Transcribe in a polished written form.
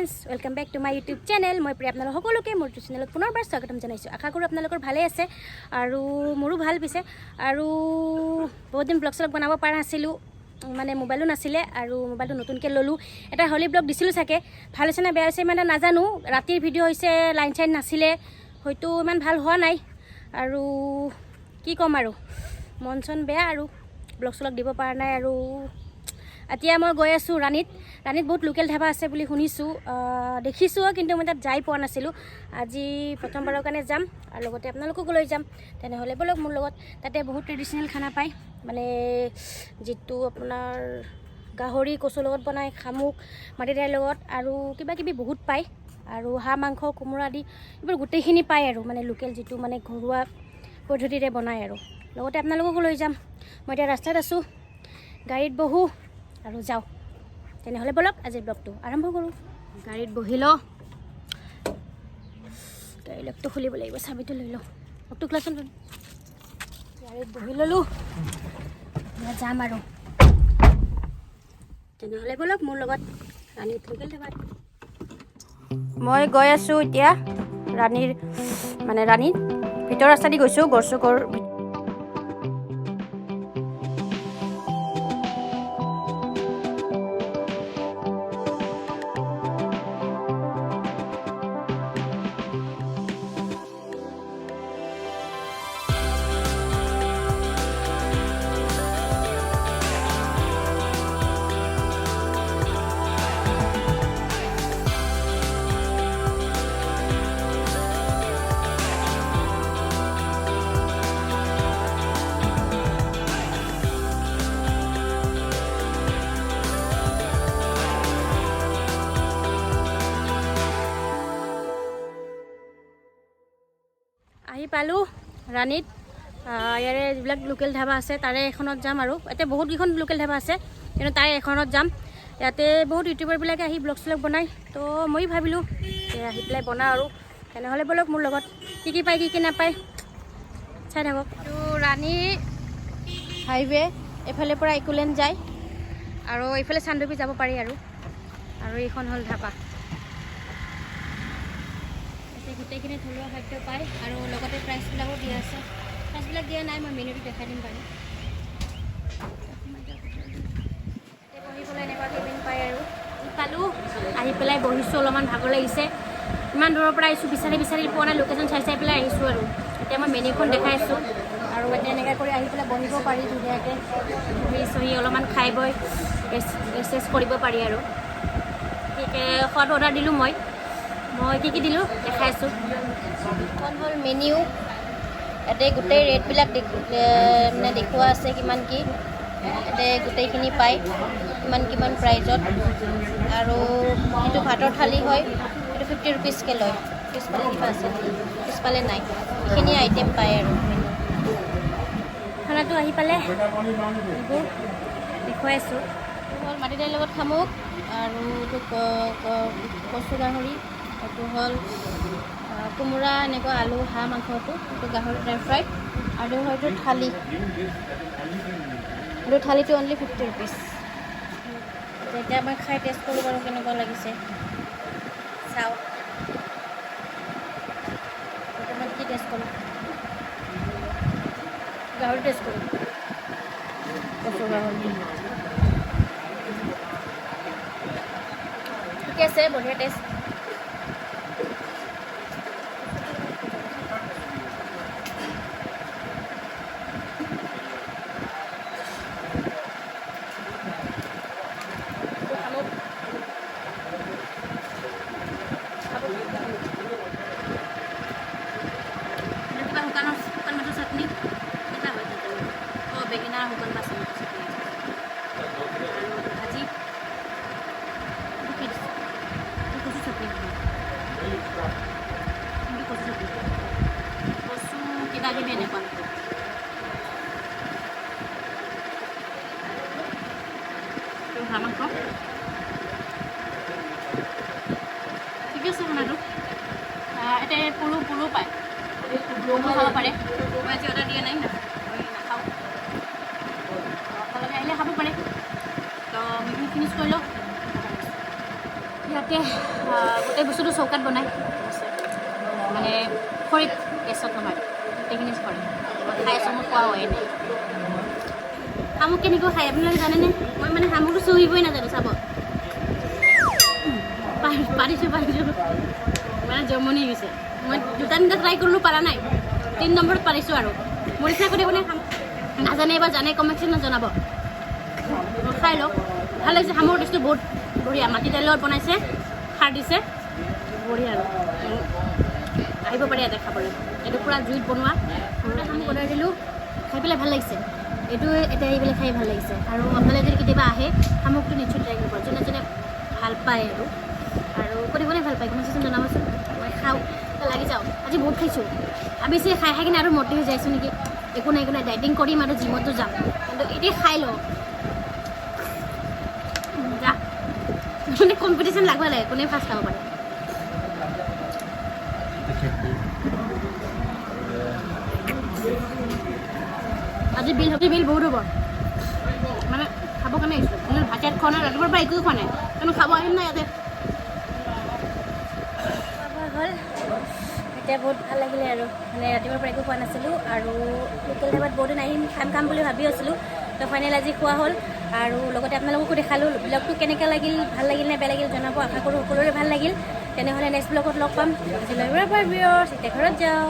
Friends welcome back to my YouTube channel. মই প্ৰিয়া আপোনালোক সকলোকে মোৰ চেনেলত পুনৰবাৰ স্বাগতম জনাইছোঁ। আশা কৰোঁ আপোনালোকৰ ভালেই আছে আৰু মোৰো ভাল পিছে। আৰু বহুত দিন ব্লগ চলগ বনাব পৰা নাছিলোঁ, মানে মোবাইলো নাছিলে আৰু মোবাইলটো নতুনকৈ ল'লোঁ। এটা হলি ব্লগ দিছিলোঁ চাগে, ভাল হৈছে নে বেয়া হৈছে ইমান নাজানো। ৰাতিৰ ভিডিঅ' হৈছে, লাইন চাইন নাছিলে, হয়তো ইমান ভাল হোৱা নাই। আৰু কি ক'ম আৰু, মন চন বেয়া আৰু ব্লগ চলগ দিব পৰা নাই। আৰু এতিয়া মই গৈ আছোঁ ৰাণীত বহুত লোকেল ধাবা আছে বুলি শুনিছোঁ, দেখিছোঁ, কিন্তু মই তাত যাই পোৱা নাছিলোঁ। আজি প্ৰথমবাৰৰ কাৰণে যাম আৰু লগতে আপোনালোককো লৈ যাম। তেনেহ'লে বলক মোৰ লগত। তাতে বহুত ট্ৰেডিশ্যনেল খানা পায়, মানে যিটো আপোনাৰ গাহৰি কচুৰ লগত বনায়, শামুক মাটি দাইৰ লগত আৰু কিবা কিবি বহুত পায়। আৰু হাঁহ মাংস কোমোৰা আদি এইবোৰ গোটেইখিনি পায় আৰু মানে লোকেল যিটো মানে ঘৰুৱা পদ্ধতিৰে বনায়। আৰু লগতে আপোনালোককো লৈ যাম। মই এতিয়া ৰাস্তাত আছোঁ, গাড়ীত বহোঁ আৰু যাওঁ। তেনেহ'লে বলক আজিৰ ব্লগটো আৰম্ভ কৰোঁ। গাড়ীত বহি লওঁ, গাড়ী লকটো খুলিব লাগিব, চাবিটো লৈ লওঁ। লকটো খোলাচোন। গাড়ীত বহি ল'লোঁ, যাম আৰু। তেনেহ'লে বলক মোৰ লগত ৰাণীত লোকেল ধাবাত। মই গৈ আছোঁ এতিয়া ৰাণীত ভিতৰ ৰাস্তা দি গৈছোঁ। গড়চুকৰ আহি পালোঁ ৰাণীত। ইয়াৰে যিবিলাক লোকেল ধাবা আছে তাৰে এখনত যাম। আৰু ইয়াতে বহুতকেইখন লোকেল ধাবা আছে, কিন্তু তাৰে এখনত যাম। ইয়াতে বহুত ইউটিউবাৰবিলাকে আহি ব্লগ চলগ বনায়, তো ময়ো ভাবিলোঁ আহি পেলাই বনাওঁ আৰু। তেনেহ'লে বলক মোৰ লগত, কি কি পায় কি কি নাপায় চাই থাকক। এইটো ৰাণী হাইৱে, এইফালে পৰা ইকুলেণ্ড যায় আৰু এইফালে চানডুবি যাব পাৰি। আৰু এইখন হ'ল ধাবা। গোটেইখিনি থলুৱা খাদ্য পায় আৰু লগতে প্ৰাইচবিলাকো দিয়া আছে। প্ৰাইচবিলাক দিয়া নাই, মই মেনুটো দেখাই দিম বাৰু। বহিবলৈ এনেকুৱা কেবিন পায় আৰু পালোঁ। আহি পেলাই বহিছোঁ, অলপমান ভাগৰ লাগিছে। ইমান দূৰৰ পৰা আহিছোঁ, বিচাৰি পোৱা নাই, লোকেশ্যন চাই পেলাই আহিছোঁ। আৰু এতিয়া মই মেনুখন দেখাইছোঁ আৰু এতিয়া এনেকৈ কৰি আহি পেলাই বহিব পাৰি ধুনীয়াকৈ। বহি চহি অলপমান খাই বৈ ৰেষ্ট কৰিব পাৰি। আৰু ঠিক খোৱাটো অৰ্ডাৰ দিলোঁ। মই কি কি দিলোঁ দেখাইছোঁ। এখন হ'ল মেনিউ, ইয়াতে গোটেই ৰেটবিলাক মানে দেখুওৱা আছে, কিমান কি ইয়াতে গোটেইখিনি পায়, কিমান প্ৰাইজত। আৰু যিটো ভাতৰ থালি হয় সেইটো 50 ৰুপিজকৈ লয়। পিছফালে কিবা আছে, পিছফালে নাই, এইখিনি আইটেম পায়। আৰু মেনু খানাটো আহি পালে এইবোৰ দেখুৱাইছোঁ। এইটো হ'ল মাটি দাইলৰ লগত শামুক, আৰু এইটো কচু গাহৰি, এইটো হ'ল কোমোৰা, এনেকুৱা আলু, হাঁহ মাংসটো, এইটো গাহৰি ড্ৰাই ফ্ৰাই, আৰু হয়তো থালি। এইটো থালিটো অনলি 50 ৰুপিজ। এতিয়া মই খাই টেষ্ট কৰোঁ বাৰু কেনেকুৱা লাগিছে, চাওঁ। মই কি টেষ্ট কৰোঁ, গাহৰি টেষ্ট কৰোঁ, কচু গাহৰি। ঠিকে আছে, বঢ়িয়া টেষ্ট। শুকান মাছৰ চাটনি, কিবা হয় বেঙেনা শুকান মাছ চাটনি, আৰু ভাজি, কচু চাটনি, কচু কিবা কিবি এনেকুৱা। হাঁহ মাংস ঠিকে আছে খানাটো। এতিয়া পুৰু পায়, পুৰু খাব পাৰে। মই আজি অৰ্ডাৰ দিয়া নাই, নাখাওঁ। আপোনালোকে আহিলে খাব পাৰে। তো ফিনিছ কৰি লওঁ। এতিয়া গোটেই বস্তুটো চৌকাত বনাই মানে খৰিত গেছত নহয় গোটেইখিনি খৰি খাই আছোঁ মই খোৱা হয়ে নাই শামুক কেনেকৈ খায় আপোনালোকে জানেনে মই মানে শামুকটো চুহিবই নাজানো চাব পাৰিছোঁ মানে জমনি গৈছে মই দুটা তিনিটা ট্ৰাই কৰিলোঁ পৰা নাই 3 নম্বৰত পাৰিছোঁ আৰু মোৰ ইচ্ছা কৰি কোনে নাজানে বা জানে কমেণ্ট ছেকশ্যনত জনাব খাই লওক ভাল লাগিছে শামুকৰ টেষ্টটো বহুত বঢ়িয়া মাটি দাইলত বনাইছে খাৰ দিছে বঢ়িয়া আৰু আহিব পাৰে ইয়াতে খাবলৈ এইটো পূৰা জুইত বনোৱা শামুক অৰ্ডাৰ দিলোঁ খাই পেলাই ভাল লাগিছে এইটো এতিয়া আহি পেলাই খাই ভাল লাগিছে আৰু আপোনালোকে যদি কেতিয়াবা আহে শামুকটো নিশ্চয় ট্ৰাই কৰিব যোনে যোনে ভাল পায় আৰু কোনে কোনে ভাল পায় কমেণ্ট ছেকশ্যন জনাবচোন মই খাওঁ লাগি যাওঁ আজি বহুত খাইছোঁ ভাবিছোঁ খাই কিনে আৰু মটি হৈ যাইছোঁ নেকি একো নাই ডাইটিং কৰিম আৰু জিমতো যাম কিন্তু এতিয়া খাই লওঁ যা মানে কম্পিটিশ্যন লাগব লাগে কোনে ফাৰ্ষ্ট খাব পাৰে আজি বিল বহুত হ'ব মানে খাবৰ কাৰণে আহিছোঁ ভাত ইয়াত খোৱা নাই ৰাতিপুৱাৰ পৰা একো খোৱা নাই কিন্তু খাব আহিম নাই ইয়াতে হ'ল এতিয়া বহুত ভাল লাগিলে আৰু মানে ৰাতিপুৱাৰ পৰা একো খোৱা নাছিলোঁ আৰু লোকেল ধাবাত বহুত দিন আহিম খাম বুলি ভাবি আছিলোঁ তো ফাইনেল আজি খোৱা হ'ল আৰু লগতে আপোনালোককো দেখালোঁ ব্লগটো কেনেকৈ লাগিল ভাল লাগিল নে বেয়া লাগিল জনাব আশা কৰোঁ সকলোৰে ভাল লাগিল তেনেহ'লে নেক্সট ব্লগত লগ পাম আজিলৈ বাই বাই ভিউৱাৰ্ছ এতিয়া ঘৰত যাওঁ